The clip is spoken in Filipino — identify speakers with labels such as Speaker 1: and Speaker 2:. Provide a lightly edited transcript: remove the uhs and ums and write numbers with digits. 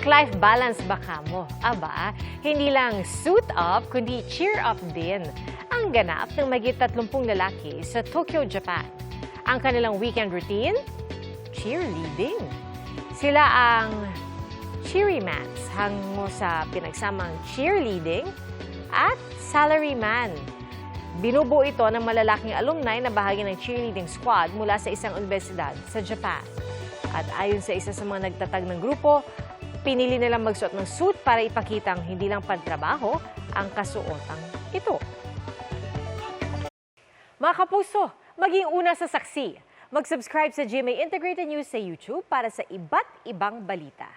Speaker 1: Work-life balance ba kamo? Aba, hindi lang suit up, kundi cheer up din ang ganap ng mahigit 30 lalaki sa Tokyo, Japan. Ang kanilang weekend routine? Cheerleading. Sila ang cheerymans, hango sa pinagsamang cheerleading at salaryman. Binubuo ito ng malalaking alumni na bahagi ng cheerleading squad mula sa isang universidad sa Japan. At ayon sa isa sa mga nagtatag ng grupo, pinili nilang magsuot ng suit para ipakitang hindi lang pantrabaho ang kasuotang ito. Mga kapuso, maging una sa saksi. Mag-subscribe sa GMA Integrated News sa YouTube para sa iba't ibang balita.